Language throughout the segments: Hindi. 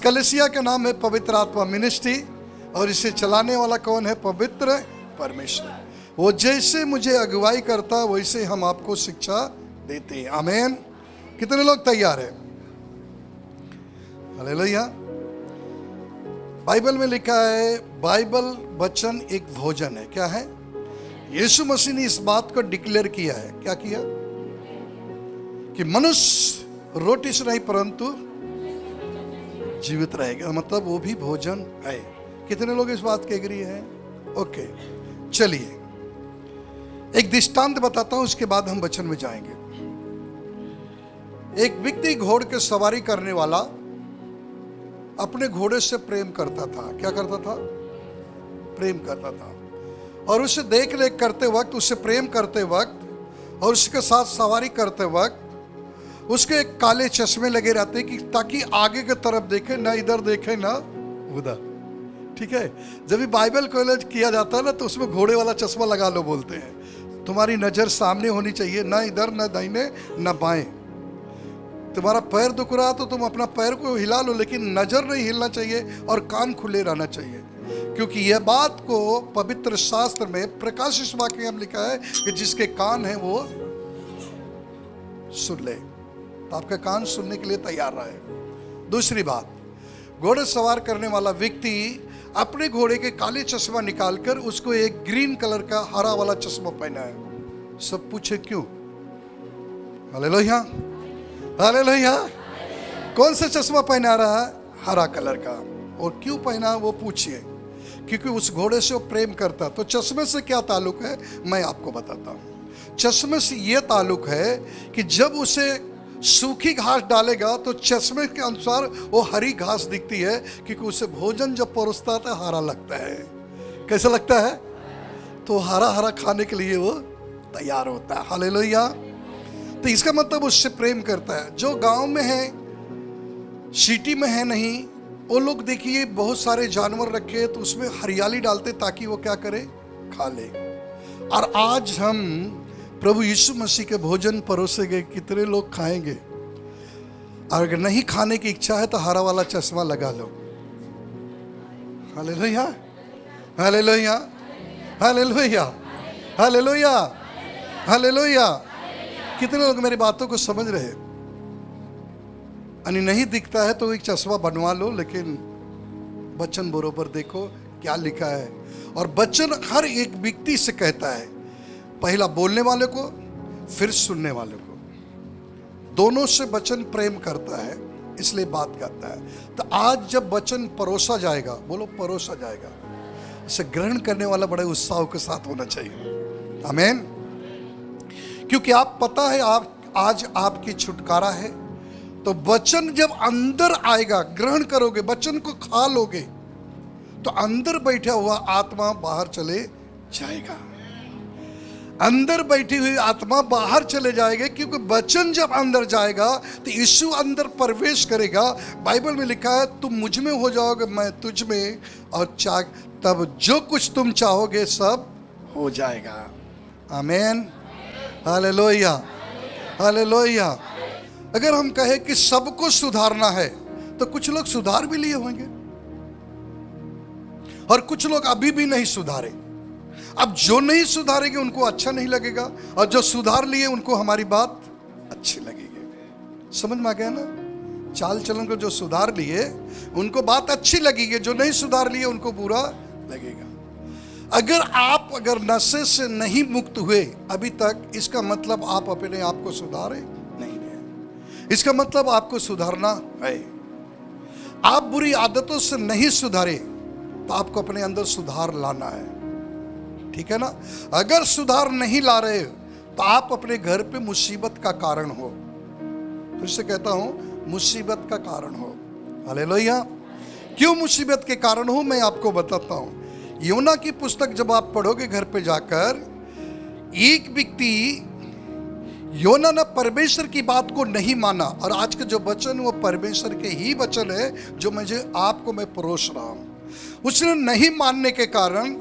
कलीसिया का नाम है पवित्र आत्मा मिनिस्ट्री, और इसे चलाने वाला कौन है? पवित्र परमेश्वर। वो जैसे मुझे अगुवाई करता वैसे हम आपको शिक्षा देते हैं। आमीन। कितने लोग तैयार हैं? हालेलुया। बाइबल में लिखा है, बाइबल वचन एक भोजन है। क्या है? यीशु मसीह ने इस बात को डिक्लेयर किया है। क्या किया? कि मनुष्य रोटी से नहीं परंतु जीवित रहेगा, मतलब वो भी भोजन है। कितने लोग इस बात के एग्री हैं? ओके, चलिए एक दृष्टांत बताता हूं, उसके बाद हम वचन में जाएंगे। एक व्यक्ति घोड़े की सवारी करने वाला अपने घोड़े से प्रेम करता था। क्या करता था? प्रेम करता था। और उसे देख रेख करते वक्त, उससे प्रेम करते वक्त और उसके साथ सवारी करते वक्त उसके एक काले चश्मे लगे रहते कि ताकि आगे की तरफ देखे, ना इधर देखे ना उधर। ठीक है? जब भी बाइबल कॉलेज किया जाता है ना, तो उसमें घोड़े वाला चश्मा लगा लो बोलते हैं। तुम्हारी नजर सामने होनी चाहिए, ना इधर ना दाहिने ना बाएं। तुम्हारा पैर दुख रहा तो तुम अपना पैर को हिला लो, लेकिन नजर नहीं हिलना चाहिए और कान खुले रहना चाहिए, क्योंकि यह बात को पवित्र शास्त्र में प्रकाशित वाक्य में लिखा है कि जिसके कान है वो सुन ले। तो आपका कान सुनने के लिए तैयार रहे। दूसरी बात, घोड़े सवार करने वाला व्यक्ति अपने घोड़े के काले चश्मा निकालकर उसको एक ग्रीन कलर का हरा वाला चश्मा पहना है। सब पूछे क्यों? Hallelujah, hallelujah. कौन सा चश्मा पहना रहा है? हरा कलर का। और क्यों पहना वो पूछिए। क्योंकि उस घोड़े से वो प्रेम करता। तो चश्मे से क्या ताल्लुक है मैं आपको बताता हूं। चश्मे से ये ताल्लुक है कि जब उसे सूखी घास डालेगा तो चश्मे के अनुसार वो हरी घास दिखती है, क्योंकि उसे भोजन जब परोसता है तो हरा लगता है। कैसा लगता है? तो हरा हरा खाने के लिए वो तैयार होता है। हालेलुया। तो इसका मतलब उससे प्रेम करता है। जो गांव में है, सिटी में है नहीं, वो लोग देखिए बहुत सारे जानवर रखे तो उसमें हरियाली डालते ताकि वो क्या करे? खा ले। और आज हम प्रभु यीशु मसीह के भोजन परोसे गए, कितने लोग खाएंगे? और अगर नहीं खाने की इच्छा है तो हरा वाला चश्मा लगा लो। Hallelujah, hallelujah, hallelujah, hallelujah, hallelujah. कितने लोग मेरी बातों को समझ रहे? यानी नहीं दिखता है तो एक चश्मा बनवा लो, लेकिन वचन बरोबर देखो क्या लिखा है। और वचन हर एक व्यक्ति से कहता है, पहला बोलने वाले को, फिर सुनने वाले को, दोनों से वचन प्रेम करता है, इसलिए बात करता है। तो आज जब वचन परोसा जाएगा, बोलो परोसा जाएगा, उसे ग्रहण करने वाला बड़े उत्साह के साथ होना चाहिए। आमीन। क्योंकि आप पता है आप आज आपकी छुटकारा है। तो वचन जब अंदर आएगा, ग्रहण करोगे, वचन को खा लोगे, तो अंदर बैठा हुआ आत्मा बाहर चले जाएगा। अंदर बैठी हुई आत्मा बाहर चले जाएगी, क्योंकि वचन जब अंदर जाएगा तो यीशु अंदर प्रवेश करेगा। बाइबल में लिखा है, तुम मुझ में हो जाओगे, मैं तुझ में, और तब जो कुछ तुम चाहोगे सब हो जाएगा। आमीन, हालेलुया, हालेलुया। अगर हम कहें कि सबको सुधारना है तो कुछ लोग सुधार भी लिए होंगे और कुछ लोग अभी भी नहीं सुधारे। अब जो नहीं सुधारेंगे उनको अच्छा नहीं लगेगा, और जो सुधार लिए उनको हमारी बात अच्छी लगेगी। समझ में आ गया ना? चाल चलन को जो सुधार लिए उनको बात अच्छी लगेगी, जो नहीं सुधार लिए उनको बुरा लगेगा। अगर नशे से नहीं मुक्त हुए अभी तक, इसका मतलब आप अपने आप को सुधारे नहीं है। इसका मतलब आपको सुधारना है। आप बुरी आदतों से नहीं सुधारे तो आपको अपने अंदर सुधार लाना है। ठीक है ना? अगर सुधार नहीं ला रहे तो आप अपने घर पे मुसीबत का कारण हो। फिर से कहता हूं, मुसीबत का कारण हो। हालेलुया। क्यों मुसीबत के कारण हो मैं आपको बताता हूं। योना की पुस्तक जब आप पढ़ोगे घर पे जाकर, एक व्यक्ति, योना ने परमेश्वर की बात को नहीं माना, और आज का जो वचन वो परमेश्वर के ही वचन है जो आपको मैं परोस रहा हूं। उसने नहीं मानने के कारण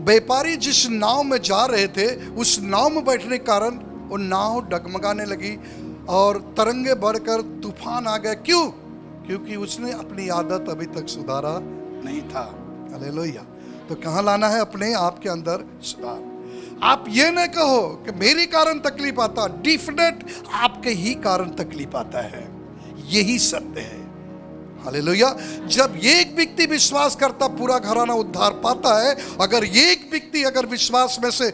व्यापारी जिस नाव में जा रहे थे उस नाव में बैठने के कारण वो नाव डगमगाने लगी और तरंगे बढ़कर तूफान आ गया। क्यों? क्योंकि उसने अपनी आदत अभी तक सुधारा नहीं था। हालेलुया। तो कहाँ लाना है? अपने आप के अंदर सुधार। आप ये न कहो कि मेरे कारण तकलीफ आता, डेफिनेट आपके ही कारण तकलीफ आता है, यही सत्य है। हालेलुया। जब एक व्यक्ति विश्वास करता पूरा घराना उद्धार पाता है। अगर एक व्यक्ति अगर विश्वास में से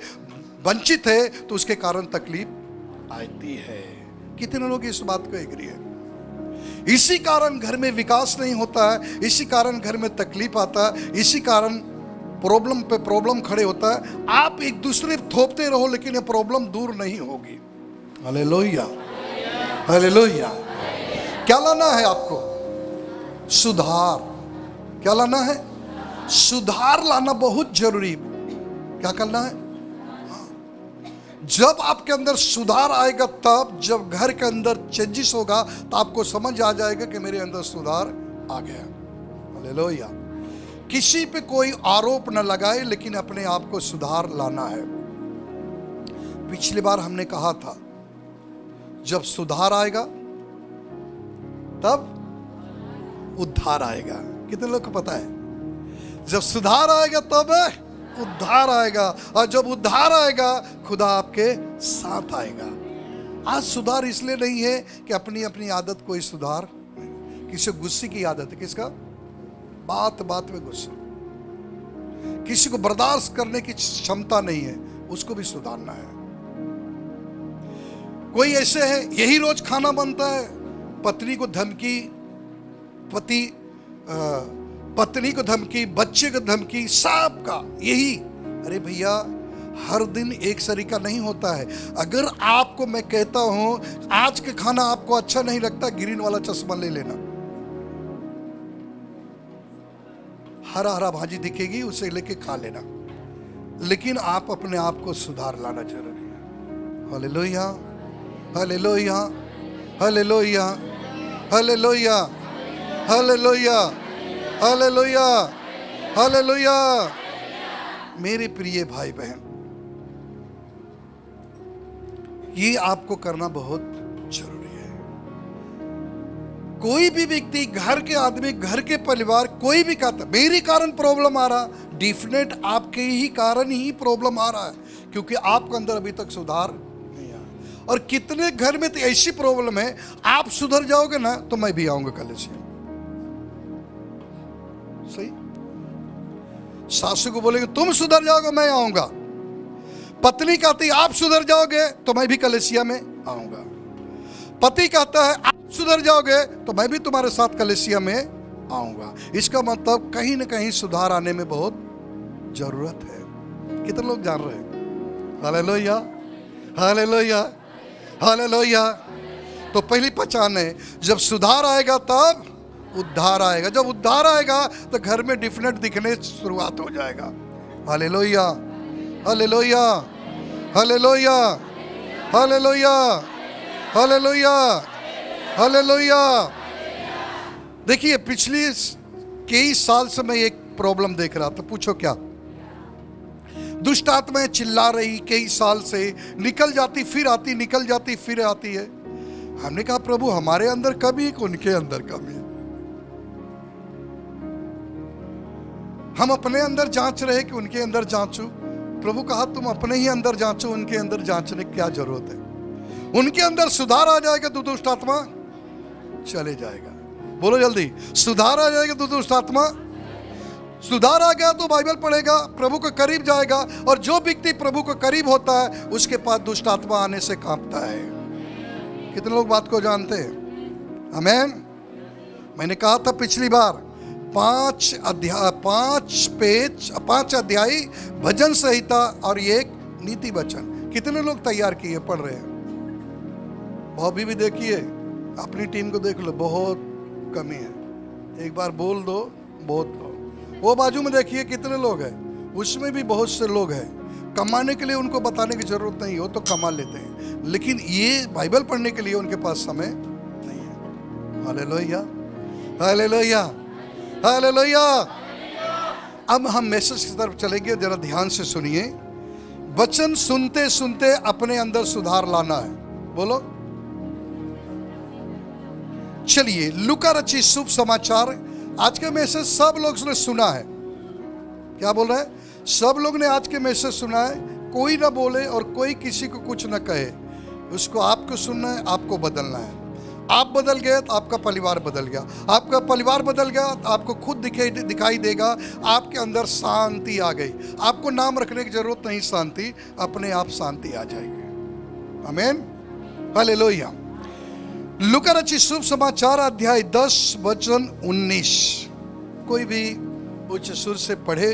वंचित है तो उसके कारण तकलीफ आती है। कितने लोग इस बात को एग्री है? इसी कारण घर में विकास नहीं होता है, इसी कारण घर में तकलीफ आता है, इसी कारण प्रॉब्लम पे प्रॉब्लम खड़े होता है। आप एक दूसरे थोपते रहो लेकिन ये प्रॉब्लम दूर नहीं होगी। Hallelujah, hallelujah. क्या लाना है आपको? सुधार। क्या लाना है? सुधार लाना बहुत जरूरी। क्या करना है? जब आपके अंदर सुधार आएगा, तब जब घर के अंदर चेंजेस होगा तो आपको समझ आ जाएगा कि मेरे अंदर सुधार आ गया। हालेलुया। किसी पे कोई आरोप न लगाए, लेकिन अपने आप को सुधार लाना है। पिछली बार हमने कहा था जब सुधार आएगा तब उद्धार आएगा। कितने लोग को पता है? जब सुधार आएगा तब उद्धार आएगा, और जब उद्धार आएगा खुदा आपके साथ आएगा। आज सुधार इसलिए नहीं है कि अपनी अपनी आदत कोई सुधार। किसी को गुस्से की आदत है, किसका? बात बात में गुस्सा। किसी को बर्दाश्त करने की क्षमता नहीं है, उसको भी सुधारना है। कोई ऐसे है यही रोज खाना बनता है, पत्नी को धमकी, पत्नी को धमकी, बच्चे को धमकी, सबका यही। अरे भैया, हर दिन एक तरीका नहीं होता है। अगर आपको मैं कहता हूं आज के खाना आपको अच्छा नहीं लगता, ग्रीन वाला चश्मा ले लेना। हरा हरा भाजी दिखेगी, उसे लेके खा लेना, लेकिन आप अपने आप को सुधार लाना जरूरी है। Hallelujah, hallelujah, hallelujah, hallelujah, hallelujah, hallelujah, hallelujah. मेरे प्रिय भाई बहन, ये आपको करना बहुत जरूरी है। कोई भी व्यक्ति, घर के आदमी, घर के परिवार, कोई भी कहता मेरे कारण प्रॉब्लम आ रहा, डेफिनेट आपके ही कारण ही प्रॉब्लम आ रहा है, क्योंकि आपके अंदर अभी तक सुधार नहीं आया। और कितने घर में तो ऐसी प्रॉब्लम है, आप सुधर जाओगे ना तो मैं भी आऊंगा कल से। सही? सासू को बोलेंगे तुम सुधर जाओगे मैं आऊंगा। पत्नी कहती आप सुधर जाओगे तो मैं भी कलेसिया में आऊंगा। पति कहता है आप सुधर जाओगे तो मैं भी तुम्हारे साथ कलेसिया में आऊंगा। इसका मतलब कहीं ना कहीं सुधार आने में बहुत जरूरत है। कितने लोग जान रहे हैं? Hallelujah, hallelujah, hallelujah. तो पहली पहचान है, जब सुधार आएगा तब उद्धार आएगा। जब उद्धार आएगा तो घर में डिफरेंट दिखने शुरुआत हो जाएगा। Hallelujah, hallelujah, hallelujah, hallelujah, hallelujah, hallelujah. देखिए, पिछले कई साल से मैं एक प्रॉब्लम देख रहा था। पूछो क्या? दुष्ट आत्माएं चिल्ला रही कई साल से, निकल जाती फिर आती, निकल जाती फिर आती है। हमने कहा प्रभु हमारे अंदर कमी, उनके अंदर कमी है। हम अपने अंदर जांच रहे कि उनके अंदर जांचू। प्रभु कहा तुम अपने ही अंदर जांचो, उनके अंदर जांचने की क्या जरूरत है? उनके अंदर सुधार आ जाएगा तो दुष्ट आत्मा चले जाएगा। बोलो जल्दी, सुधार आ जाएगा तो दुष्ट आत्मा। सुधार आ गया तो बाइबल पढ़ेगा, प्रभु के करीब जाएगा, और जो व्यक्ति प्रभु के करीब होता है उसके पास दुष्ट आत्मा आने से कांपता है। कितने लोग बात को जानते हैं? आमीन। मैंने कहा था पिछली बार 5 अध्याय भजन संहिता और एक नीति वचन। कितने लोग तैयार किए, पढ़ रहे हैं? भाभी भी देखिए, अपनी टीम को देख लो, बहुत कमी है। एक बार बोल दो, बहुत लोग। वो बाजू में देखिए कितने लोग हैं, उसमें भी बहुत से लोग हैं। कमाने के लिए उनको बताने की जरूरत नहीं हो तो कमा लेते हैं, लेकिन ये बाइबल पढ़ने के लिए उनके पास समय नहीं है। Hallelujah, hallelujah, hallelujah. अब हम मैसेज की तरफ चलेंगे, जरा ध्यान से सुनिए। वचन सुनते सुनते अपने अंदर सुधार लाना है। बोलो, चलिए, लूका रचित शुभ समाचार। आज का मैसेज सब लोग ने सुना है। क्या बोल रहे हैं? सब लोग ने आज के मैसेज सुना है। कोई ना बोले और कोई किसी को कुछ ना कहे, उसको आपको सुनना है, आपको बदलना है। आप बदल गए तो आपका परिवार बदल गया, आपका परिवार बदल गया तो आपको खुद दिखाई देगा, आपके अंदर शांति आ गई। आपको नाम रखने की जरूरत नहीं, शांति अपने आप शांति आ जाएगी। आमीन, हालेलुया। लूका रचित शुभ समाचार अध्याय 10 वचन 19। कोई भी उच्च सुर से पढ़े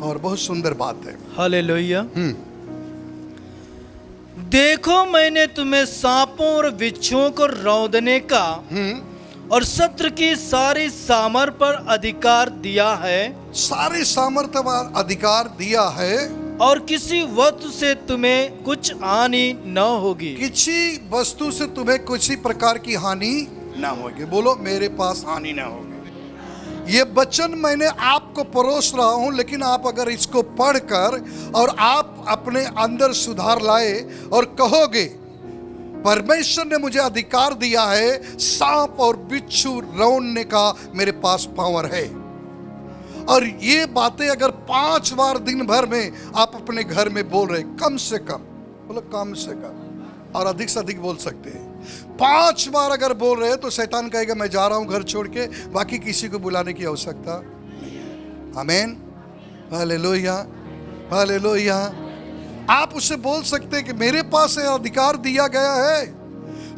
और बहुत सुंदर बात है। हालेलुया। देखो, मैंने तुम्हें सांपों और बिच्छुओं को रौंदने का और शत्रु की सारी सामर्थ पर अधिकार दिया है। सारी सामर्थ पर अधिकार दिया है और किसी वस्तु से तुम्हें कुछ हानि न होगी। किसी वस्तु से तुम्हें किसी प्रकार की हानि ना होगी। बोलो, मेरे पास हानि ना होगी। ये वचन मैंने आपको परोस रहा हूं, लेकिन आप अगर इसको पढ़कर और आप अपने अंदर सुधार लाए और कहोगे, परमेश्वर ने मुझे अधिकार दिया है, सांप और बिच्छू रौंदने का मेरे पास पावर है। और ये बातें अगर 5 बार दिन भर में आप अपने घर में बोल रहे, कम से कम, बोलो कम से कम, और अधिक से अधिक बोल सकते हैं, 5 बार अगर बोल रहे तो शैतान कहेगा मैं जा रहा हूं घर छोड़ के, बाकी किसी को बुलाने की आवश्यकता नहीं है। आमीन, हालेलुया, हालेलुया। आप उससे बोल सकते हैं कि मेरे पास अधिकार दिया गया है,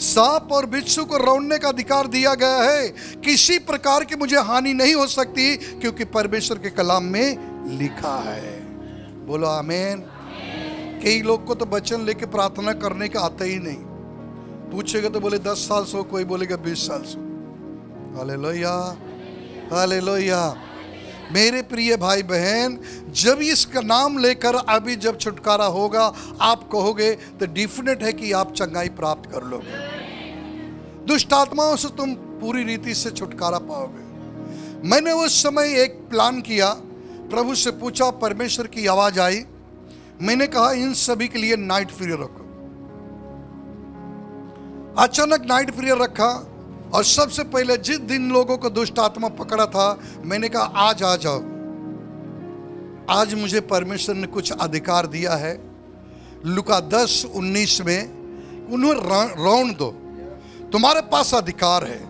सांप और बिच्छू को रौंदने का अधिकार दिया गया है, किसी प्रकार की मुझे हानि नहीं हो सकती, क्योंकि परमेश्वर के कलाम में लिखा है। बोलो आमीन। कई लोग को तो वचन लेके प्रार्थना करने का आता ही नहीं। पूछेगा तो बोले 10 साल से हो, कोई बोलेगा 20 साल से। Hallelujah, hallelujah. मेरे प्रिय भाई बहन, जब इसका नाम लेकर अभी जब छुटकारा होगा, आप कहोगे तो डेफिनेट है कि आप चंगाई प्राप्त कर लोगे। दुष्ट आत्माओं से तुम पूरी रीति से छुटकारा पाओगे। मैंने उस समय एक प्लान किया, प्रभु से पूछा, परमेश्वर की आवाज आई, मैंने कहा इन सभी के लिए नाइट प्रेयर रखो। अचानक नाइट प्रेयर रखा और सबसे पहले जिस दिन लोगों को दुष्ट आत्मा पकड़ा था, मैंने कहा आज आ जाओ, आज मुझे परमेश्वर ने कुछ अधिकार दिया है। लूका 10:19 में उन्हें रौंद दो, तुम्हारे पास अधिकार है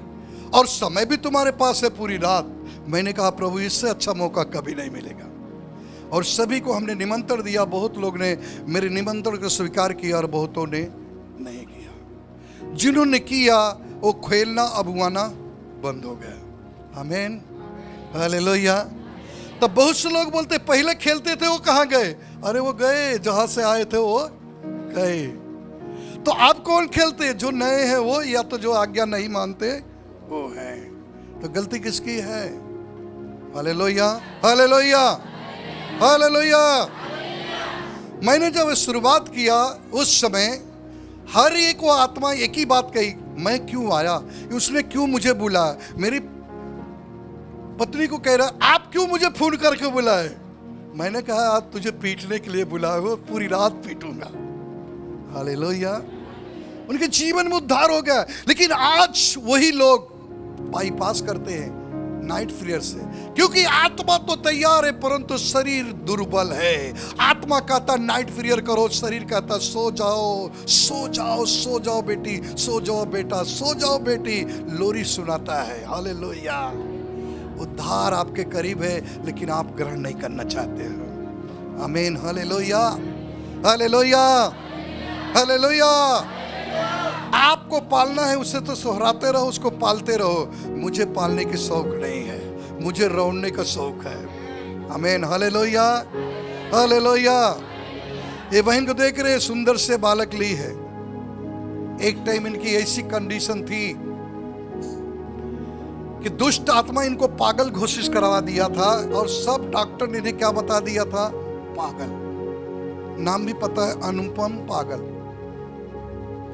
और समय भी तुम्हारे पास है पूरी रात। मैंने कहा प्रभु, इससे अच्छा मौका कभी नहीं मिलेगा। और सभी को हमने निमंत्रण दिया। बहुत लोग ने मेरे निमंत्रण को स्वीकार किया और बहुतों ने नहीं किया। जिन्होंने किया वो खेलना अबुआना बंद हो गया। आमीन, हालेलुया। तब बहुत से लोग बोलते पहले खेलते थे वो कहाँ गए? अरे वो गए, जहां से आए थे वो गए। तो आप कौन खेलते? जो नए हैं वो, या तो जो आज्ञा नहीं मानते वो हैं। तो गलती किसकी है? Hallelujah, hallelujah, hallelujah. मैंने जब शुरुआत किया उस समय हर एक वो आत्मा एक ही बात कही, मैं क्यों आया, उसने क्यों मुझे बुलाया। मेरी पत्नी को कह रहा, आप क्यों मुझे फोन करके बुलाए? मैंने कहा आज तुझे पीटने के लिए बुलाया हो, पूरी रात पीटूंगा। हालेलुया। उनके जीवन में उद्धार हो गया। लेकिन आज वही लोग बाईपास करते हैं नाइट प्रेयर से, क्योंकि आत्मा तो तैयार है परंतु शरीर दुर्बल है। आत्मा कहता नाइट प्रेयर करो, शरीर कहता सो जाओ, सो जाओ, सो जाओ बेटी, सो जाओ बेटा, सो जाओ बेटी। लोरी सुनाता है। हालेलुया। उद्धार आपके करीब है, लेकिन आप ग्रहण नहीं करना चाहते हो। आमीन, हालेलुया, हालेलुया, हालेलुया। आपको पालना है, उसे तो सोहराते रहो, उसको पालते रहो। मुझे पालने की शौक नहीं है, मुझे रौंदने का शौक है। आमीन, हालेलुया, हालेलुया। ये बहन को देख रहे, सुंदर से बालक ली है। एक टाइम इनकी ऐसी कंडीशन थी कि दुष्ट आत्मा इनको पागल घोषित करवा दिया था, और सब डॉक्टर ने इन्हें क्या बता दिया था? पागल। नाम भी पता है, अनुपम पागल,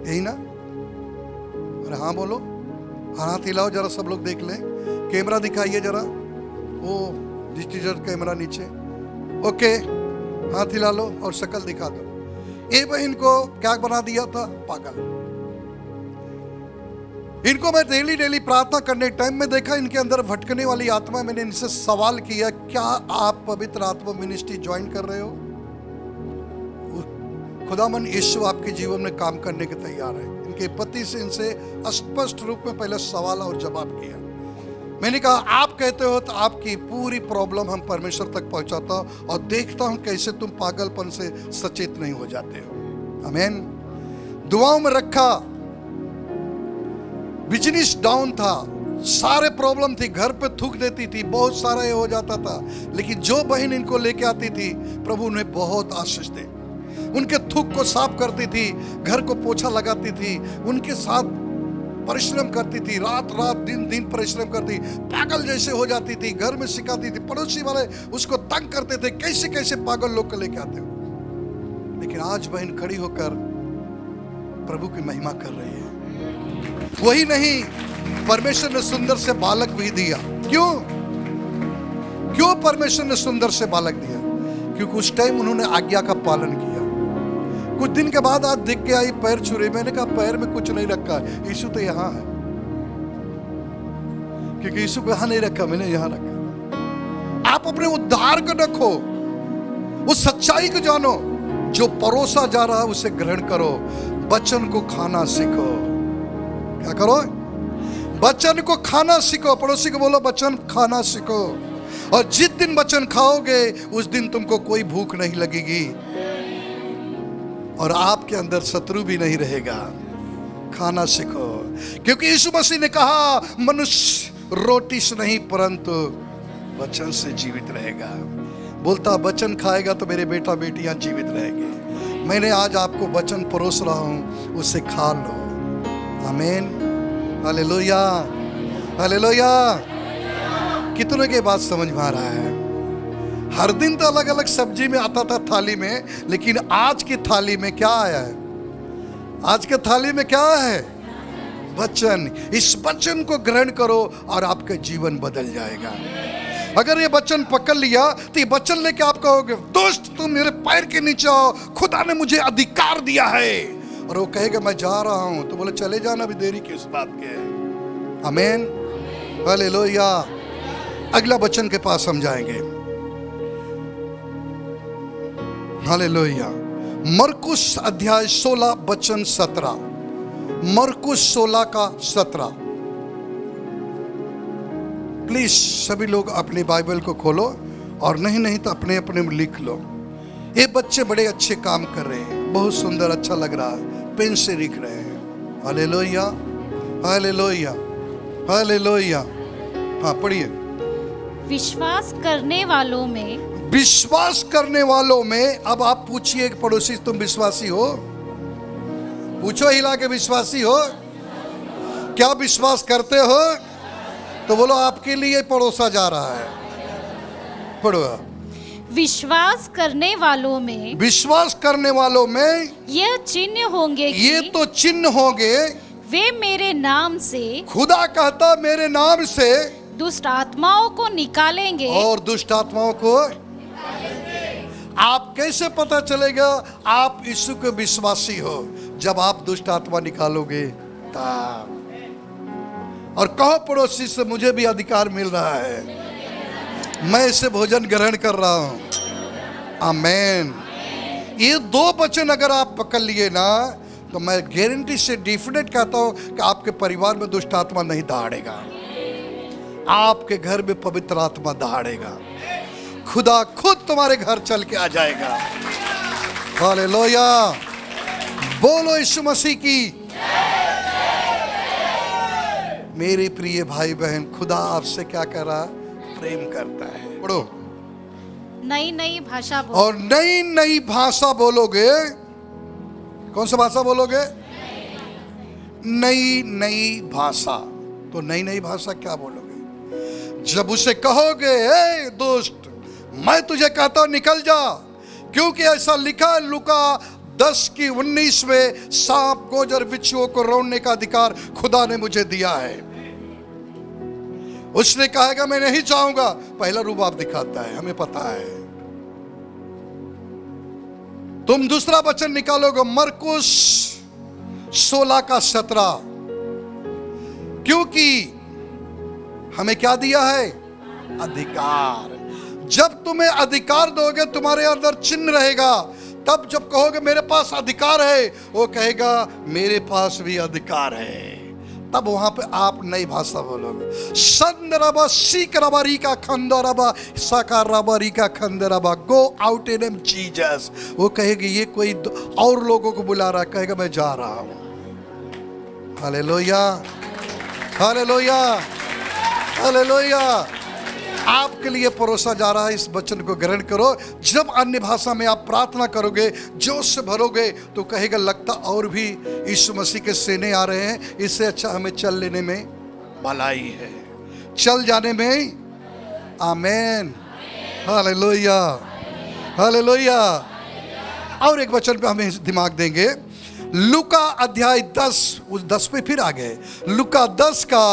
यही ना? अरे हाँ बोलो, हाथ हिलाओ जरा, सब लोग देख लें। कैमरा दिखाइए जरा, वो डिजिटल कैमरा नीचे। ओके, हाथ हिला लो और शक्ल दिखा दो। ये बहन को क्या बना दिया था? पागल। इनको मैं डेली प्रार्थना करने के टाइम में देखा इनके अंदर भटकने वाली आत्मा। मैंने इनसे सवाल किया, क्या आप पवित्र आत्मा मिनिस्ट्री ज्वाइन कर रहे हो? खुदावन यीशु आपके जीवन में काम करने के तैयार है। इनके पति से इनसे स्पष्ट रूप में पहले सवाल और जवाब किया। मैंने कहा आप कहते हो तो आपकी पूरी प्रॉब्लम हम परमेश्वर तक पहुंचाता हूं और देखता हूं कैसे तुम पागलपन से सचेत नहीं हो जाते हो। आमीन। दुआओं में रखा, बिजनेस डाउन था, सारे प्रॉब्लम थी, घर पे थूक देती थी, बहुत सारा ये हो जाता था, लेकिन जो बहन इनको लेके आती थी प्रभु उन्हें बहुत आशीष दे। उनके थूक को साफ करती थी, घर को पोछा लगाती थी, उनके साथ परिश्रम करती थी, रात रात दिन दिन परिश्रम करती, पागल जैसे हो जाती थी, घर में सिखाती थी, पड़ोसी वाले उसको तंग करते थे, कैसे कैसे पागल लोग को लेके आते हो। लेकिन आज बहन खड़ी होकर प्रभु की महिमा कर रही है। वही नहीं, परमेश्वर ने सुंदर से बालक भी दिया। क्यों परमेश्वर ने सुंदर से बालक दिया? क्योंकि उस टाइम उन्होंने आज्ञा का पालन किया। कुछ दिन के बाद आज दिख के आई पैर छू रही। मैंने कहा पैर में कुछ नहीं रखा है, यीशु तो यहाँ है। क्योंकि यीशु को यहाँ नहीं रखा, मैंने यहाँ रखा। आप अपने उद्धार को रखो, उस सच्चाई को जानो, जो परोसा जा रहा है उसे ग्रहण करो, वचन को खाना सीखो। क्या करो? वचन को खाना सीखो। पड़ोसी को बोलो वचन खाना सीखो, और जिस दिन वचन खाओगे उस दिन तुमको कोई भूख नहीं लगेगी और आपके अंदर शत्रु भी नहीं रहेगा। खाना सीखो, क्योंकि यीशु मसीह ने कहा मनुष्य रोटी से नहीं परंतु वचन से जीवित रहेगा। बोलता वचन खाएगा तो मेरे बेटा बेटियां जीवित रहेंगे। मैंने आज आपको वचन परोस रहा हूं, उसे खा लो। आमीन। Hallelujah, hallelujah. कितनों की बात समझ में आ रहा है? हर दिन तो अलग अलग सब्जी में आता था थाली में, लेकिन आज की थाली में क्या आया है? आज के थाली में क्या है? वचन। इस वचन को ग्रहण करो और आपका जीवन बदल जाएगा। अगर ये वचन पकड़ लिया तो ये वचन लेके आप कहोगे दोस्त तुम मेरे पैर के नीचे आओ, खुदा ने मुझे अधिकार दिया है। और वो कहेगा मैं जा रहा हूं, तो बोले चले जाना, अभी देरी किस बात के? आमीन, हालेलुया। अगला वचन के पास हम जाएंगे। हालेलुया। मरकुस अध्याय 16 वचन 17। मरकुस 16 का 17। प्लीज सभी लोग अपनी बाइबल को खोलो, और नहीं तो अपने अपने में लिख लो। ये बच्चे बड़े अच्छे काम कर रहे हैं, बहुत सुंदर, अच्छा लग रहा है, पेन से लिख रहे हैं। Hallelujah, hallelujah, hallelujah. हाँ पढ़िए। विश्वास करने वालों में, विश्वास करने वालों में। अब आप पूछिए पड़ोसी तुम विश्वासी हो? पूछो हिला के विश्वासी हो? क्या विश्वास करते हो? तो बोलो आपके लिए पड़ोसा जा रहा है। पढ़ो। विश्वास करने वालों में, विश्वास करने वालों में यह चिन्ह होंगे कि ये तो चिन्ह होंगे, वे मेरे नाम से, खुदा कहता मेरे नाम से दुष्ट आत्माओं को निकालेंगे। और दुष्ट आत्माओं को आप कैसे पता चलेगा आप यीशु के विश्वासी हो? जब आप दुष्ट आत्मा निकालोगे तब। और कहो पड़ोसी से मुझे भी अधिकार मिल रहा है, मैं इसे भोजन ग्रहण कर रहा हूं। आमीन। ये दो वचन अगर आप पकड़ लिए ना, तो मैं गारंटी से डेफिनेट कहता हूं कि आपके परिवार में दुष्ट आत्मा नहीं दहाड़ेगा, आपके घर में पवित्र आत्मा दहाड़ेगा। खुदा खुद तुम्हारे घर चल के आ जाएगा। हालेलुया। बोलो यीशु मसीह की। मेरे प्रिय भाई बहन, खुदा आपसे क्या कर रहा? प्रेम करता है। पढ़ो। नई नई भाषा बोल। और नई नई भाषा बोलोगे। कौन सा भाषा बोलोगे? नई नई भाषा। तो नई नई भाषा क्या बोलोगे? जब उसे कहोगे ए दोस्त मैं तुझे कहता हूं निकल जा, क्योंकि ऐसा लिखा है लूका 10:19 में, सांप गोजर बिच्छुओं को रौंदने का अधिकार खुदा ने मुझे दिया है। उसने कहेगा मैं नहीं चाहूंगा, पहला रूबाब दिखाता है, हमें पता है। तुम दूसरा वचन निकालोगे, मरकुस 16 का 17। क्योंकि हमें क्या दिया है? अधिकार। जब तुम्हें अधिकार दोगे, तुम्हारे अंदर चिन्ह रहेगा। तब जब कहोगे मेरे पास अधिकार है, वो कहेगा मेरे पास भी अधिकार है। तब वहां पे आप नई भाषा बोलोगे। संदरबा सीकरबा रीका खंदरबा साकारबा रीका खंदरबा, go out in him Jesus. वो कहेगी ये कोई और लोगों को बुला रहा है, कहेगा मैं जा रहा हूं। Hallelujah, hallelujah, hallelujah. आपके लिए परोसा जा रहा है, इस वचन को ग्रहण करो। जब अन्य भाषा में आप प्रार्थना करोगे, जोश से भरोगे, तो कहेगा लगता और भी यीशु मसीह के सेने आ रहे हैं, इससे अच्छा हमें चल लेने में भलाई है, चल जाने में। आमेन, हालेलुया, हालेलुया। और एक वचन पे हमें दिमाग देंगे, लूका अध्याय 10, उस 10 पे फिर आ गए। लूका 10 का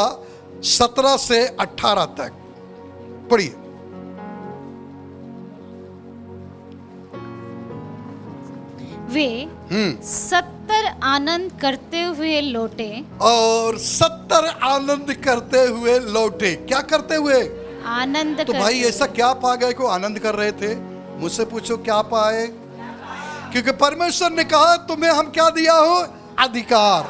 17 से 18 तक पढ़िए। वे 70 आनंद करते हुए लौटे। और 70 आनंद करते हुए लौटे। क्या करते हुए? आनंद तो भाई ऐसा क्या पा गए को आनंद कर रहे थे? मुझसे पूछो क्या पाए? क्योंकि परमेश्वर ने कहा तुम्हें हम क्या दिया हो? अधिकार।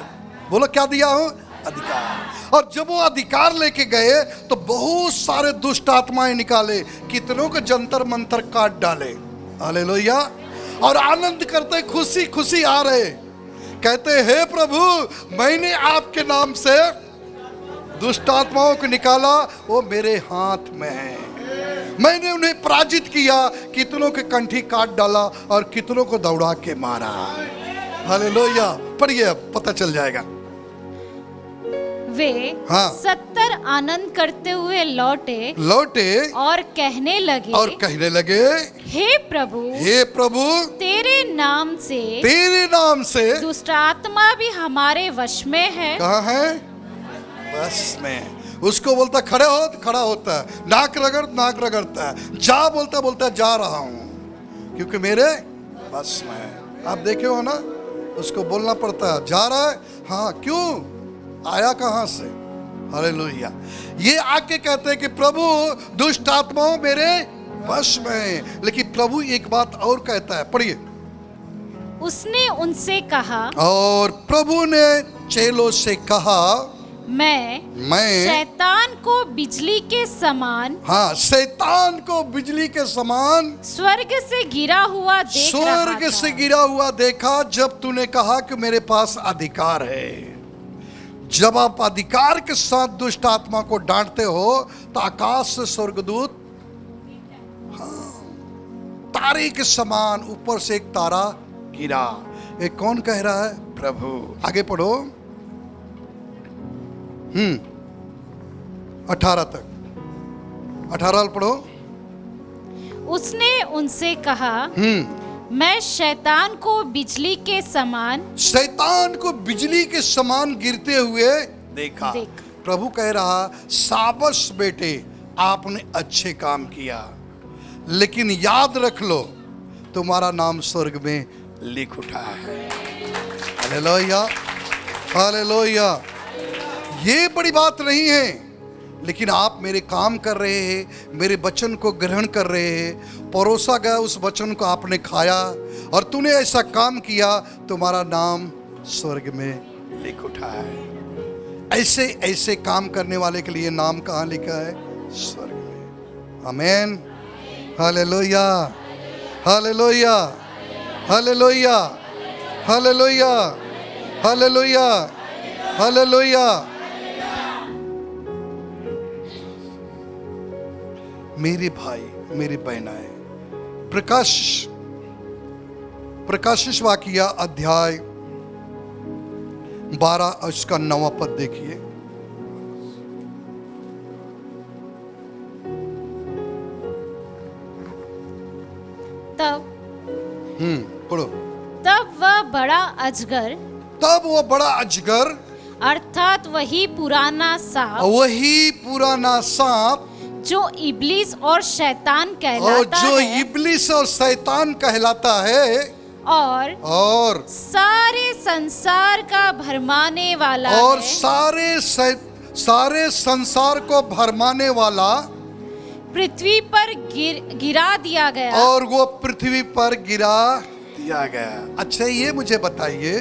बोलो क्या दिया हो? अधिकार। और जब वो अधिकार लेके गए तो बहुत सारे दुष्ट आत्माएं निकाले, कितनों को जंतर मंतर काट डाले। हालेलुया। और आनंद करते खुशी खुशी आ रहे, कहते हे प्रभु मैंने आपके नाम से दुष्ट आत्माओं को निकाला, वो मेरे हाथ में है। मैंने उन्हें पराजित किया, कितनों के कंठी काट डाला और कितनों को दौड़ा के मारा। हालेलुया। पढ़िए, अब पता चल जाएगा। वे 70 आनंद करते हुए लौटे और कहने लगे, हे प्रभु तेरे नाम से दुष्ट आत्मा भी हमारे वश में है। कहाँ है? बस में। उसको बोलता खड़े हो, खड़ा होता है, नाक रगड़ता है, जा बोलता जा रहा हूं क्योंकि मेरे बस में है। आप देखे हो ना, उसको बोलना पड़ता है, जा रहा है, हाँ क्यों आया कहां से? हालेलुया। ये आके कहते हैं कि प्रभु दुष्ट आत्माओं मेरे वश में है। लेकिन प्रभु एक बात और कहता है, पढ़िए। उसने उनसे कहा, और प्रभु ने चेलों से कहा, मैं शैतान को बिजली के समान, हाँ शैतान को बिजली के समान स्वर्ग से गिरा हुआ देखा जब तूने कहा कि मेरे पास अधिकार है। जब आप अधिकार के साथ दुष्ट आत्मा को डांटते हो तो आकाश से स्वर्गदूत तारे के समान ऊपर से एक तारा गिरा। ये कौन कह रहा है? प्रभु। आगे पढ़ो 18 तक, 18 पढ़ो। उसने उनसे कहा, मैं शैतान को बिजली के समान गिरते हुए देखा। प्रभु कह रहा, शाबाश बेटे आपने अच्छे काम किया, लेकिन याद रख लो तुम्हारा नाम स्वर्ग में लिख उठा है। Hallelujah, hallelujah. ये बड़ी बात नहीं है, लेकिन आप मेरे काम कर रहे हैं, मेरे वचन को ग्रहण कर रहे हैं, परोसा गया उस वचन को आपने खाया और तूने ऐसा काम किया, तुम्हारा नाम स्वर्ग में लिख उठा है। ऐसे ऐसे काम करने वाले के लिए नाम कहाँ लिखा है? स्वर्ग में। आमीन, hallelujah, hallelujah, hallelujah, hallelujah, hallelujah, hallelujah. मेरे भाई मेरी बहनाएं, प्रकाशित वाक्य अध्याय 12 उसका 9वां पद देखिए। तब पढ़ो। तब वह बड़ा अजगर अर्थात वही पुराना सांप जो इब्लीस और शैतान कहलाता है और सारे संसार का भरमाने वाला सारे संसार को भरमाने वाला पृथ्वी पर गिरा दिया गया। और वो पृथ्वी पर गिरा दिया गया। अच्छा ये मुझे बताइए,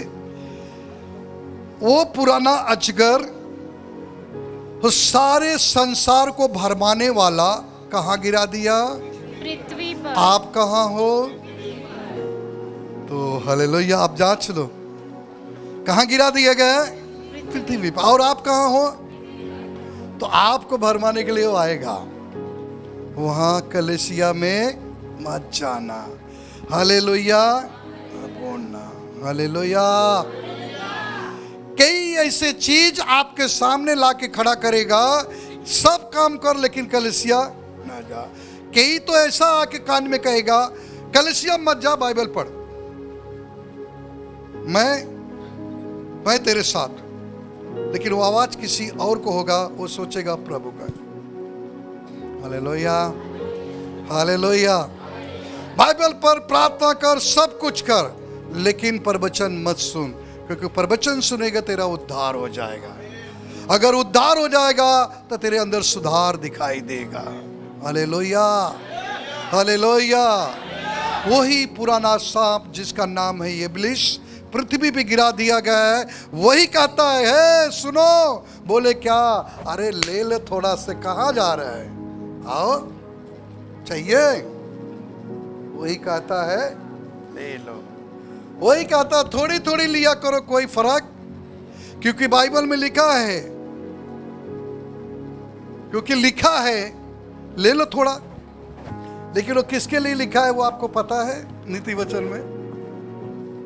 वो पुराना अजगर तो सारे संसार को भरमाने वाला कहाँ गिरा दिया? पृथ्वी पर। आप कहाँ हो? तो हालेलुया, आप जांच लो, कहाँ गिरा दिया गया? पृथ्वी पर। और आप कहाँ हो? तो आपको भरमाने के लिए वो आएगा। वहां कलेसिया में मत जाना। हालेलुया बोलना, हालेलुया। कई ऐसे चीज आपके सामने लाके खड़ा करेगा, सब काम कर लेकिन कलेसिया ना जा। कई तो ऐसा आके कान में कहेगा कलेसिया मत जा, बाइबल पढ़, मैं तेरे साथ। लेकिन वो आवाज किसी और को होगा, वो सोचेगा प्रभु का। Hallelujah, hallelujah. बाइबल पर प्रार्थना कर, सब कुछ कर, लेकिन प्रवचन मत सुन, क्योंकि प्रवचन सुनेगा तेरा उद्धार हो जाएगा। अगर उद्धार हो जाएगा तो तेरे अंदर सुधार दिखाई देगा। Hallelujah, hallelujah. वही पुराना सांप जिसका नाम है इब्लिस पृथ्वी पे गिरा दिया गया है, वही कहता है, हे सुनो। बोले क्या? अरे ले ले थोड़ा से, कहाँ जा रहा है, आओ चाहिए। वही कहता है ले लो, वही कहता थोड़ी थोड़ी लिया करो, कोई फर्क। क्योंकि बाइबल में लिखा है, क्योंकि लिखा है ले लो थोड़ा। लेकिन वो किसके लिए लिखा है वो आपको पता है? नीति वचन में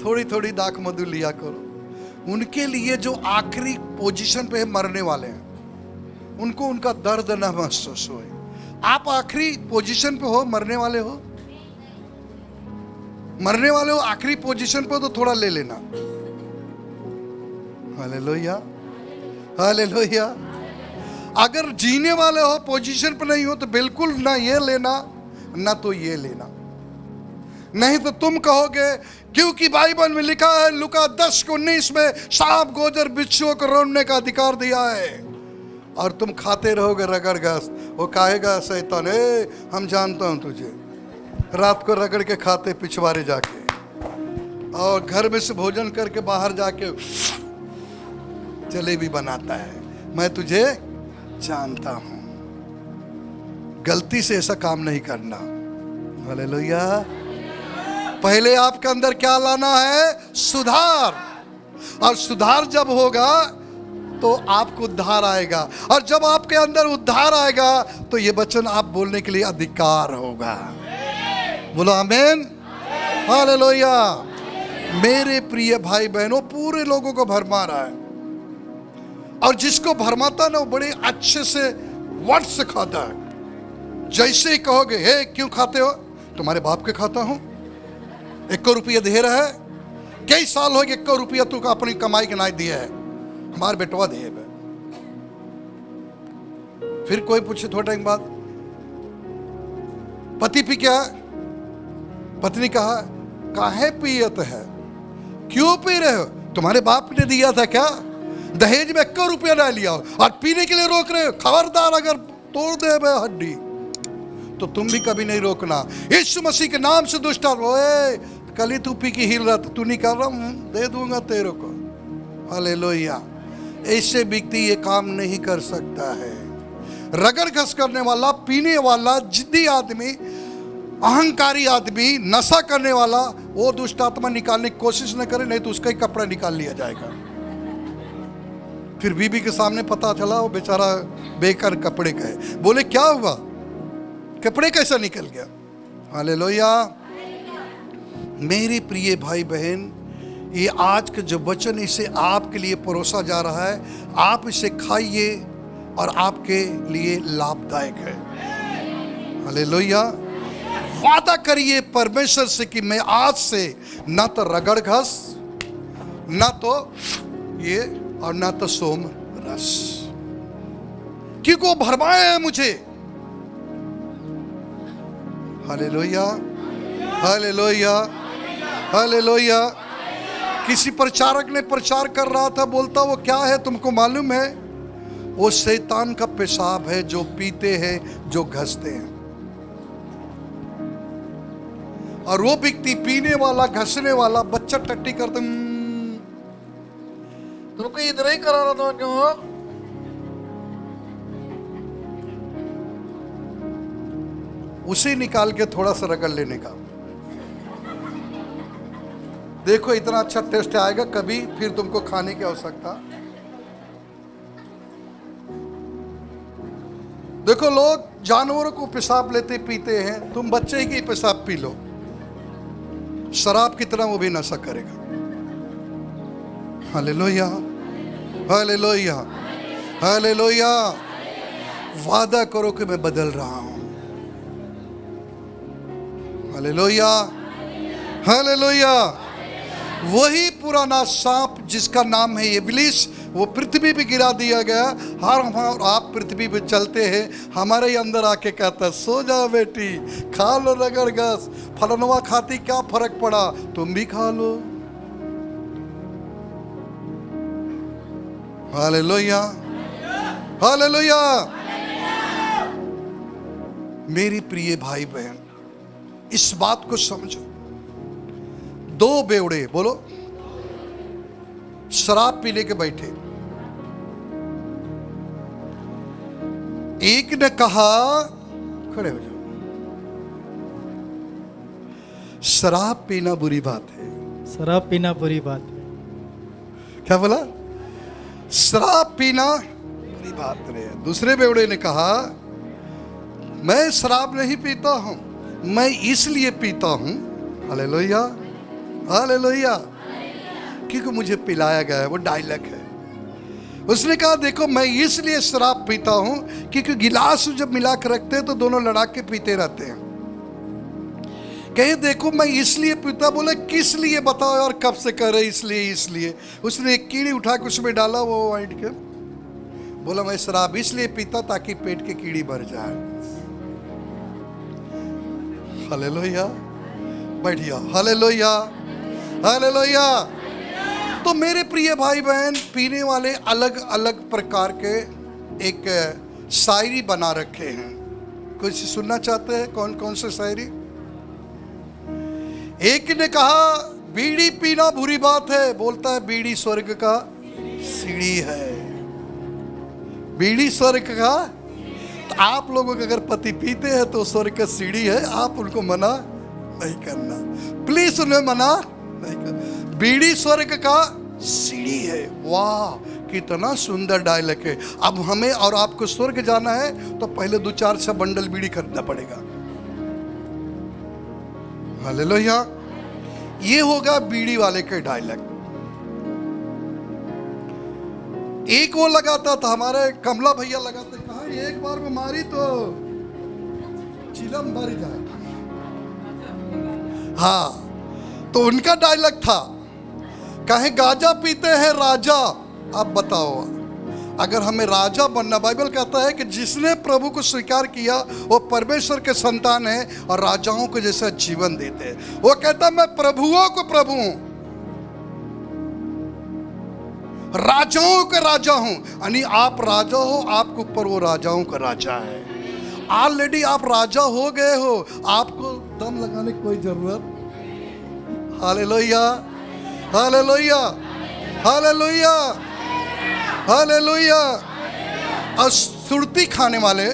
थोड़ी थोड़ी दाख मधु लिया करो। उनके लिए जो आखिरी पोजीशन पे मरने वाले हैं, उनको उनका दर्द न महसूस हो। आप आखिरी पोजीशन पे हो, मरने वाले हो, मरने वाले हो, आखिरी पोजीशन पे हो, तो थोड़ा ले लेना। Hallelujah, hallelujah. अगर जीने वाले हो, पोजीशन पे नहीं हो, तो बिल्कुल ना ये लेना ना तो ये लेना। नहीं तो तुम कहोगे, क्योंकि बाइबल में लिखा है लुका 10:19 में सांप गोजर बिच्छुओं को रोकने का अधिकार दिया है, और तुम खाते रहोगे रगड़ घास। वो कहेगा शैतान, हम जानता हूं तुझे, रात को रगड़ के खाते पिछवाड़े जाके, और घर में से भोजन करके बाहर जाके जलेबी बनाता है, मैं तुझे जानता हूं। गलती से ऐसा काम नहीं करना। हालेलुया। पहले आपके अंदर क्या लाना है? सुधार। और सुधार जब होगा तो आपको उद्धार आएगा, और जब आपके अंदर उद्धार आएगा तो ये वचन आप बोलने के लिए अधिकार होगा। बोलो आमीन, हालेलुया। मेरे प्रिय भाई बहनों, पूरे लोगों को भरमा रहा है, और जिसको भरमाता ना वो बड़े अच्छे से वर्ड से खाता है। जैसे ही कहोगे, हे क्यों खाते हो? तुम्हारे बाप के खाता हूं। 1 रुपया दे रहा है, कई साल हो गए 1 रुपया तू अपनी कमाई के नाई दिया है, हमारे बेटवा दे। फिर कोई पूछे थोड़ा टाइम बाद, पति पी क्या? पत्नी कहा, काहे पियत है, क्यों पी रहे हो? तुम्हारे बाप ने दिया था क्या? दहेज में 1 रुपया ना लिया हो और पीने के लिए रोक रहे हो। खबरदार, अगर तोड़ दे हड्डी तो तुम भी कभी नहीं रोकना। यीशु मसीह के नाम से दुष्ट आत्मा, कल ही तू पी के हिल रहा था, तू नहीं कर रहा, दे दूंगा तेरे को। हालेलुया। ऐसे व्यक्ति ये काम नहीं कर सकता है। रगड़ घस करने वाला, पीने वाला, जिद्दी आदमी, अहंकारी आदमी, नशा करने वाला, वो दुष्ट आत्मा निकालने की कोशिश न करे, नहीं तो उसका ही कपड़ा निकाल लिया जाएगा। फिर बीबी के सामने पता चला वो बेचारा बेकार कपड़े का है। बोले क्या हुआ? कपड़े कैसा निकल गया? हालेलुया। मेरे प्रिय भाई बहन, ये आज का जो वचन इसे आपके लिए परोसा जा रहा है, आप इसे खाइए और आपके लिए लाभदायक है। हालेलुया। वादा करिए परमेश्वर से कि मैं आज से ना तो रगड़ घस, ना तो ये, और ना तो सोम रस, क्योंकि वो भरमाया है मुझे। Hallelujah, hallelujah, hallelujah. किसी प्रचारक ने प्रचार कर रहा था, बोलता वो क्या है तुमको मालूम है? वो शैतान का पेशाब है जो पीते हैं, जो घसते हैं। और वो व्यक्ति पीने वाला, घसने वाला, बच्चा टट्टी करते, तुमको इधर ही कराना था क्यों? उसे निकाल के थोड़ा सा रगड़ लेने का, देखो इतना अच्छा टेस्ट आएगा, कभी फिर तुमको खाने की आवश्यकता। देखो लोग जानवरों को पेशाब लेते पीते हैं, तुम बच्चे की पेशाब पी लो, शराब की तरह वो भी नशा करेगा। Hallelujah, hallelujah, hallelujah. वादा करो कि मैं बदल रहा हूं। Hallelujah, hallelujah. वही पुराना सांप जिसका नाम है इब्लिस, वो पृथ्वी पे गिरा दिया गया। हर आप पृथ्वी पे चलते हैं, हमारे अंदर आके कहता है, सो जाओ बेटी, खा लो रगड़ घस, फलनवा खाती क्या फर्क पड़ा, तुम भी खा लो। Hallelujah, hallelujah. मेरी प्रिय भाई बहन, इस बात को समझो। दो बेवड़े, बोलो, शराब पी लेके बैठे। एक ने कहा, खड़े हो जाओ, शराब पीना बुरी बात है। शराब पीना बुरी बात है। क्या बोला? शराब पीना बुरी बात नहीं है। दूसरे बेवड़े ने कहा, मैं शराब नहीं पीता हूं, मैं इसलिए पीता हूं, हालेलुया, हालेलुया, क्योंकि मुझे पिलाया गया है। वो डायलॉग है। उसने कहा, देखो मैं इसलिए शराब पीता हूं क्योंकि गिलास जब मिला कर रखते हैं तो दोनों लड़ा के पीते रहते हैं। कहे देखो मैं इसलिए पीता, बोले किस लिए बताओ, और कब से कर रहे? इसलिए, इसलिए। उसने एक कीड़ी उठा के उसमें डाला, वो वाइट के बोला, मैं शराब इसलिए पीता ताकि पेट की कीड़ी भर जाए। हालेलुया, बैठिया, हालेलुया, हालेलुया। तो मेरे प्रिय भाई बहन, पीने वाले अलग अलग प्रकार के एक शायरी बना रखे हैं। कुछ सुनना चाहते हैं? कौन कौन से शायरी? एक ने कहा, बीड़ी पीना बुरी बात है, बोलता है बीड़ी स्वर्ग का सीढ़ी है। बीड़ी स्वर्ग का, तो आप लोगों के अगर पति पीते हैं तो स्वर्ग का सीढ़ी है, आप उनको मना नहीं करना, प्लीज उन्हें मना नहीं करना। बीड़ी स्वर्ग का सीढ़ी है। वाह, कितना सुंदर डायलॉग है। अब हमें और आपको स्वर्ग जाना है तो पहले 2-4 बंडल बीड़ी खरीदना पड़ेगा। हालेलुया। ये होगा बीड़ी वाले के डायलॉग। एक वो लगाता था, हमारे कमला भैया लगाते, कहा एक बार में मारी तो चिलम भर जाए। हाँ, तो उनका डायलॉग था, कहे गाजा पीते हैं राजा। अब बताओ, अगर हमें राजा बनना, बाइबल कहता है कि जिसने प्रभु को स्वीकार किया वो परमेश्वर के संतान है और राजाओं को जैसा जीवन देते हैं। वो कहता मैं प्रभुओं को प्रभु हूं, राजाओं का राजा हूं। यानी आप राजा हो, आपके ऊपर वो राजाओं का राजा है। ऑलरेडी आप राजा हो गए हो, आपको दम लगाने की कोई जरूरत। Hallelujah, hallelujah, hallelujah, hallelujah. और सुरती खाने वाले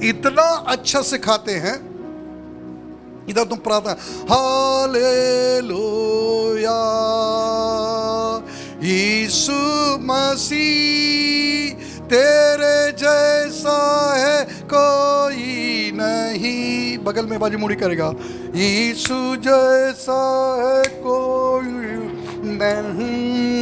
इतना अच्छा से खाते हैं, इधर तुम प्रार्थना, हालेलुया, यीशु मसीह तेरे जैसा है कोई नहीं। बगल में बाजू मुड़ी करेगा, यीशु जैसा है कोई नहीं।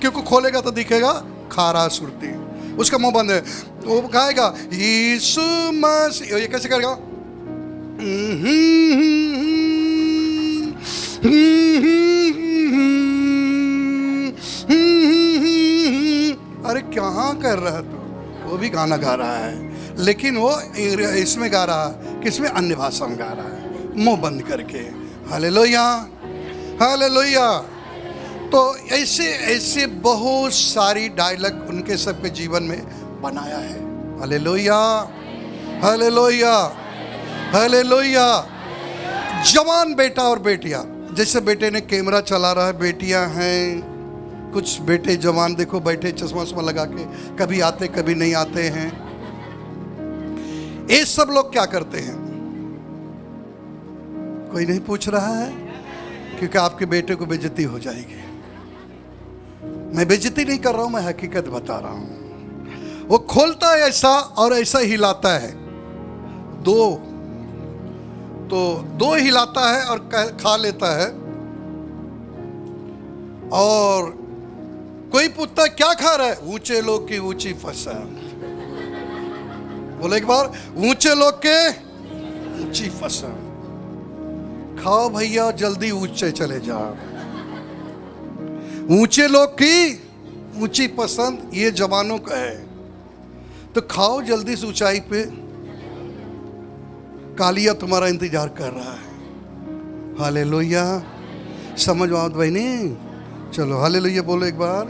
क्योंकि खोलेगा तो दिखेगा खारा सुरती, उसका मुंह बंद है, वो कहेगा यीशु मसीह। ये कैसे करेगा? अरे क्या कर रहा है तू? वो भी गाना गा रहा है, लेकिन वो इसमें गा रहा है, किसमें? अन्य भाषा में गा रहा है, मुंह बंद करके। Hallelujah, hallelujah. तो ऐसे ऐसे बहुत सारी डायलॉग उनके सबके जीवन में बनाया है। Hallelujah, hallelujah, hallelujah. जवान बेटा और बेटियां, जैसे बेटे ने कैमरा चला रहा है, बेटियां हैं, कुछ बेटे जवान देखो बैठे चश्मा वश्मा लगा के, कभी आते कभी नहीं आते हैं। ये सब लोग क्या करते हैं? कोई नहीं पूछ रहा है, क्योंकि आपके बेटे को बेइज्जती हो जाएगी। मैं बेइज्जती नहीं कर रहा हूं, मैं हकीकत बता रहा हूं। वो खोलता है ऐसा और ऐसा हिलाता है, दो हिलाता है और खा लेता है। और कोई पूछता है क्या खा रहा है? ऊंचे लोग की ऊंची फसल। बोले एक बार, ऊंचे लोग के ऊंची फसल। खाओ भैया, जल्दी ऊंचे चले जाओ। ऊंचे लोग की ऊंची पसंद ये जवानों का है, तो खाओ जल्दी से ऊंचाई पे। कालिया तुम्हारा इंतजार कर रहा है। हालेलुया, समझ आओ बहनी? चलो हालेलुया बोलो एक बार।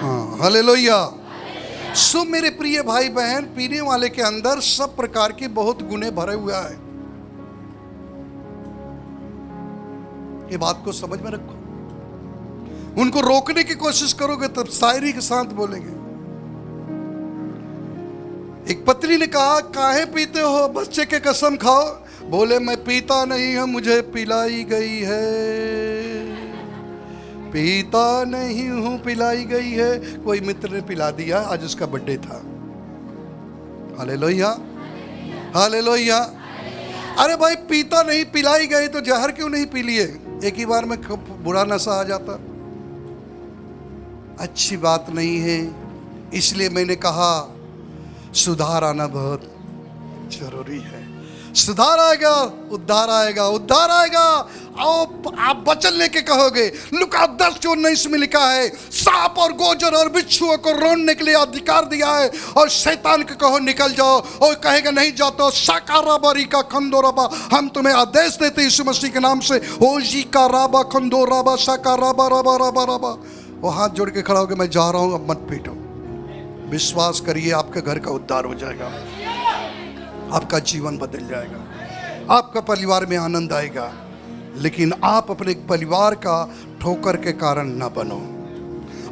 हाँ, हालेलुया। सो मेरे प्रिय भाई बहन, पीने वाले के अंदर सब प्रकार के बहुत गुने भरे हुआ है। ये बात को समझ में रखो। उनको रोकने की कोशिश करोगे तब शायरी के साथ बोलेंगे। एक पत्नी ने कहा, काहे पीते हो? बच्चे के कसम खाओ। बोले, मैं पीता नहीं हूं, मुझे पिलाई गई है। पीता नहीं हूं, पिलाई गई है। कोई मित्र ने पिला दिया, आज उसका बर्थडे था। Hallelujah, hallelujah. अरे भाई, पीता नहीं, पिलाई गई तो जहर क्यों नहीं पी लिए? एक ही बार में बुरा नशा आ जाता, अच्छी बात नहीं है। इसलिए मैंने कहा सुधार आना बहुत जरूरी है। सुधार आएगा, उद्धार आएगा, उद्धार आएगा। आओ आप वचन लेके कहोगे। लुका 10:19 में लिखा है, सांप और गोजर और बिच्छुओं को रोनने के लिए अधिकार दिया है, और शैतान को कहो निकल जाओ, और कहेगा नहीं जाता। साकारा बारी का खंदोराबा, हम तुम्हें आदेश देते यीशु मसीह के नाम से। ओजी का राबा खंदोराबा साकाराबा राबा राबा राबा। वो हाथ जोड़ के खड़ा हो गया, मैं जा रहा हूं, अब मत पीटो। विश्वास करिए, आपके घर का उद्धार हो जाएगा, आपका जीवन बदल जाएगा, आपका परिवार में आनंद आएगा। लेकिन आप अपने परिवार का ठोकर के कारण न बनो।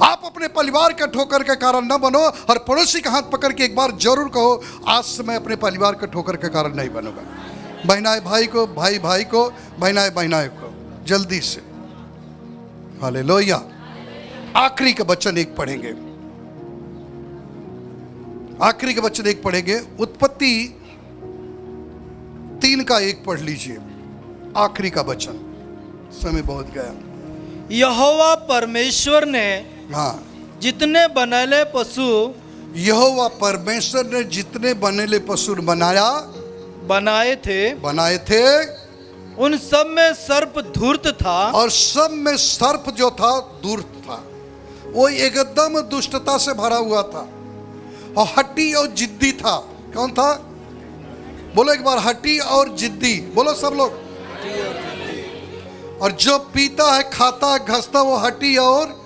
आप अपने परिवार का ठोकर के कारण न बनो। और पड़ोसी का हाथ पकड़ के एक बार जरूर कहो, आज से मैं अपने परिवार के ठोकर के कारण नहीं बनूंगा। बहनाएं भाई को, भाई भाई को, बहनाएं बहनाएं को, जल्दी से। हालेलुया। आखिरी का वचन एक पढ़ेंगे, आखिरी का वचन एक पढ़ेंगे। उत्पत्ति 3:1 पढ़ लीजिए, आखिरी का वचन। समय बहुत गया। यहोवा परमेश्वर ने हाँ, जितने बनेले पशु यहोवा परमेश्वर ने जितने बनेले पशु बनाए थे, उन सब में सर्प धूर्त था, और सब में सर्प जो था धूर्त था। वो एकदम दुष्टता से भरा हुआ था, और हट्टी और जिद्दी था। कौन था? बोलो एक बार, हट्टी और जिद्दी। बोलो सब लोग। और जो पीता है, खाता है, घसता, वो हट्टी और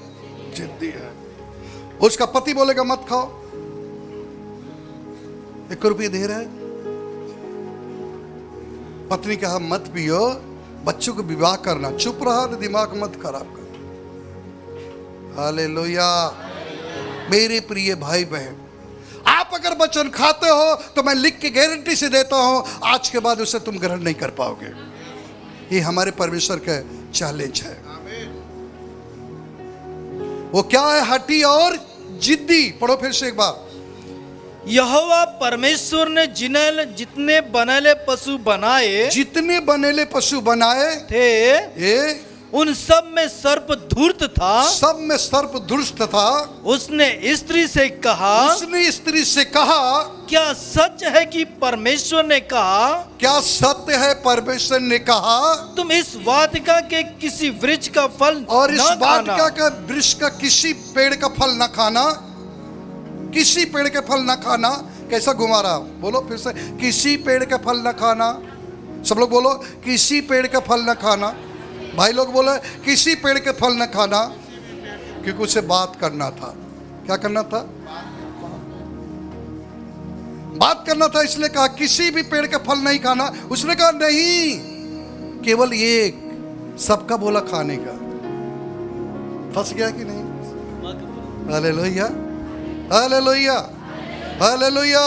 जिद्दी है। उसका पति बोलेगा मत खाओ, 1 रुपये दे रहा है। पत्नी कहा मत पियो, बच्चों को विवाह करना। चुप रहा, दिमाग मत खराब कर। हालेलुया। मेरे प्रिय भाई बहन, आप अगर वचन खाते हो तो मैं लिख के गारंटी से देता हूं, आज के बाद उसे तुम ग्रहण नहीं कर पाओगे। ये हमारे परमेश्वर का चैलेंज है। वो क्या है? हट्टी और जिद्दी। पढ़ो फिर से एक बार। यहोवा परमेश्वर ने जितने बनेले पशु बनाए, जितने बनेले पशु बनाए थे, ये उन सब में सर्प धूर्त था। सब में सर्प दुष्ट था। उसने स्त्री से कहा, उसने स्त्री से कहा, क्या सच है कि परमेश्वर ने कहा, क्या सत्य है परमेश्वर ने कहा, तुम इस वाटिका के किसी वृक्ष का फल और इस न वाटिका खाना। का वृक्ष का किसी पेड़ का फल न खाना। किसी पेड़ के फल न खाना। कैसा घुमा रहा? बोलो फिर से, किसी पेड़ का फल न खाना। सब लोग बोलो, किसी पेड़ का फल न खाना। भाई लोग बोले किसी पेड़ के फल न खाना, क्योंकि उसे बात करना था। क्या करना था? बात करना था, इसलिए कहा किसी भी पेड़ के फल नहीं खाना। उसने कहा नहीं, केवल एक, सबका बोला खाने का। फंस गया कि नहीं? Hallelujah, hallelujah, hallelujah,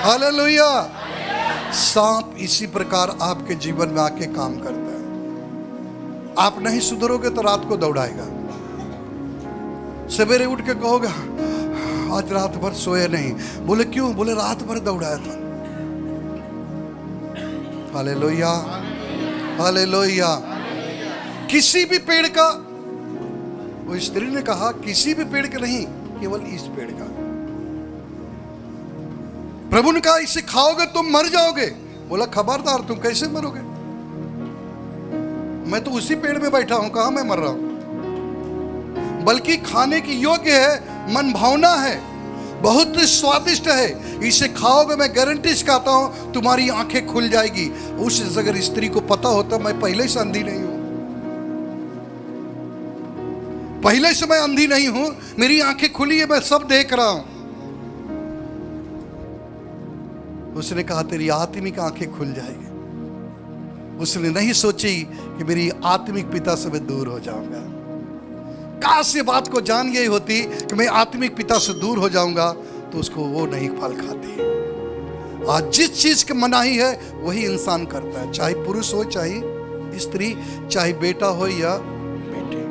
hallelujah. सांप इसी प्रकार आपके जीवन में आके काम करता है। आप नहीं सुधरोगे तो रात को दौड़ाएगा। सवेरे उठ के कहोगे आज रात भर सोए नहीं। बोले क्यों? बोले रात भर दौड़ाया था। Hallelujah, hallelujah. किसी भी पेड़ का, वो स्त्री ने कहा किसी भी पेड़ का नहीं, केवल इस पेड़ का। प्रभु ने कहा इसे खाओगे तुम मर जाओगे। बोला खबरदार, तुम कैसे मरोगे? मैं तो उसी पेड़ में बैठा हूं, कहां मैं मर रहा हूं। बल्कि खाने की योग्य है, मन भावना है, बहुत स्वादिष्ट है। इसे खाओगे, मैं गारंटी से कहता हूं तुम्हारी आंखें खुल जाएगी। उस अगर स्त्री को पता होता मैं पहले से अंधी नहीं हूं, पहले से मैं अंधी नहीं हूं, मेरी आंखें खुली है, मैं सब देख रहा हूं। उसने कहा तेरी आत्मिक आंखें खुल जाएगी। उसने नहीं सोची कि मेरी आत्मिक पिता से मैं दूर हो जाऊंगा। काश ये बात को जान गई होती कि मैं आत्मिक पिता से दूर हो जाऊंगा, तो उसको वो नहीं फल खाती। आज जिस चीज की मनाही है वही इंसान करता है, चाहे पुरुष हो, चाहे स्त्री, चाहे बेटा हो या बेटी।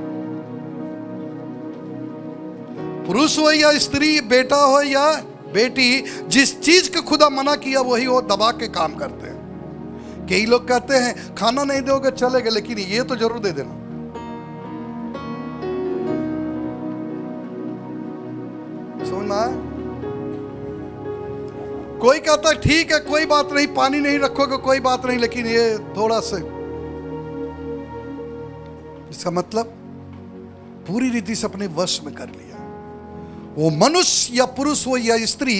पुरुष हो या स्त्री, बेटा हो या बेटी, जिस चीज को खुदा मना किया वही वो दबा के काम करते हैं। कई लोग कहते हैं खाना नहीं दोगे चलेगा, लेकिन ये तो जरूर दे देना। सुनना है? कोई कहता है ठीक है कोई बात नहीं, पानी नहीं रखोगे कोई बात नहीं, लेकिन ये थोड़ा सा, इसका मतलब पूरी रीति से अपने वश में कर लिया। वो मनुष्य या पुरुष हो या स्त्री,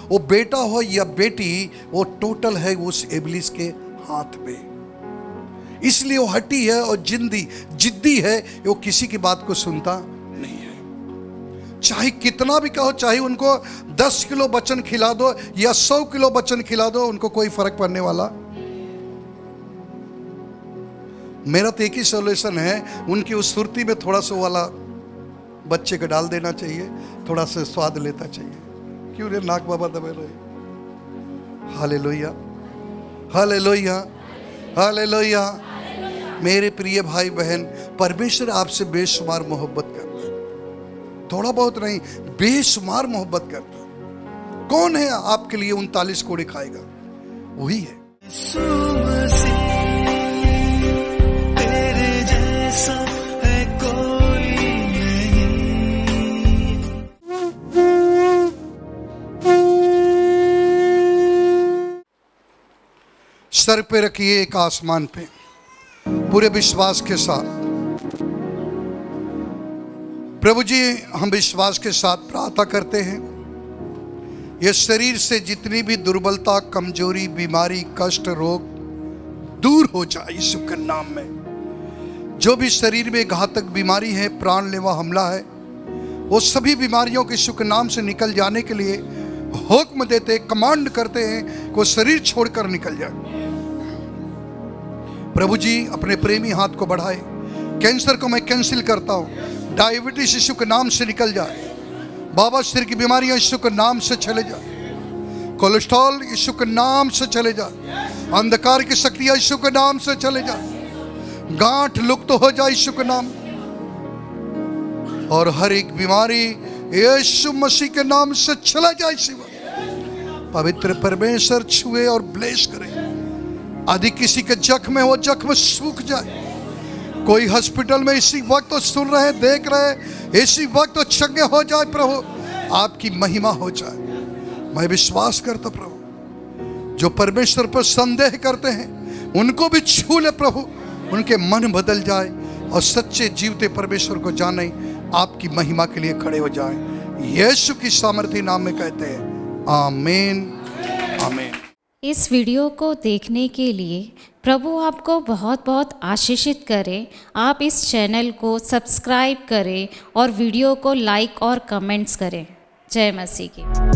वो बेटा हो या बेटी, वो टोटल है उस इब्लिस के हाथ में। इसलिए वो हटी है और जिद्दी है, वो किसी की बात को सुनता नहीं है। चाहे कितना भी कहो, चाहे उनको 10 किलो बचन खिला दो या 100 किलो बचन खिला दो, उनको कोई फर्क पड़ने वाला। मेरा तो एक ही सोल्यूशन है, उनकी उस सुरती में थोड़ा सा वाला बच्चे को डाल देना चाहिए, थोड़ा सा स्वाद लेता चाहिए। क्यों रे नाक बाबा दबे रहे। Hallelujah, hallelujah, hallelujah. मेरे प्रिय भाई बहन, परमेश्वर आपसे बेशुमार मोहब्बत करता है, थोड़ा बहुत नहीं, बेशुमार मोहब्बत करता है। कौन है आपके लिए 39 कोड़े खाएगा? वही है। तेरे जैसा है कोई सर पे रखिए एक आसमान पे, पूरे विश्वास के साथ। प्रभु जी, हम विश्वास के साथ प्रार्थना करते हैं, ये शरीर से जितनी भी दुर्बलता, कमजोरी, बीमारी, कष्ट, रोग दूर हो जाए यीशु के नाम में। जो भी शरीर में घातक बीमारी है, प्राणलेवा हमला है, वो सभी बीमारियों के यीशु के नाम से निकल जाने के लिए हुक्म देते, कमांड करते हैं कि वो शरीर छोड़कर निकल जाए। प्रभु जी अपने प्रेमी हाथ को बढ़ाए। कैंसर को मैं कैंसिल करता हूं, डायबिटीज यीशु के नाम से निकल जाए। बाबा सिर की बीमारियां यीशु के नाम से चले जाए। कोलेस्ट्रॉल यीशु के नाम से चले जाए। अंधकार की शक्तियां यीशु के नाम से चले जाए। गांठ लुप्त हो जाए यीशु के नाम, और हर एक बीमारी यीशु मसीह के नाम से चला जाए। शिव पवित्र परमेश्वर छुए और ब्लेस करे। यदि किसी के जख्म है वो जख्म सूख जाए। कोई हॉस्पिटल में इसी वक्त तो सुन रहे, देख रहे, इसी वक्त तो चंगे हो जाए। प्रभु आपकी महिमा हो जाए। मैं विश्वास करता प्रभु, जो परमेश्वर पर संदेह करते हैं उनको भी छू ले प्रभु, उनके मन बदल जाए और सच्चे जीवते परमेश्वर को जाने, आपकी महिमा के लिए खड़े हो जाएं। यीशु की सामर्थी नाम में कहते हैं आमीन, आमीन। इस वीडियो को देखने के लिए प्रभु आपको बहुत बहुत आशीषित करे। आप इस चैनल को सब्सक्राइब करें और वीडियो को लाइक और कमेंट्स करें। जय मसीह की।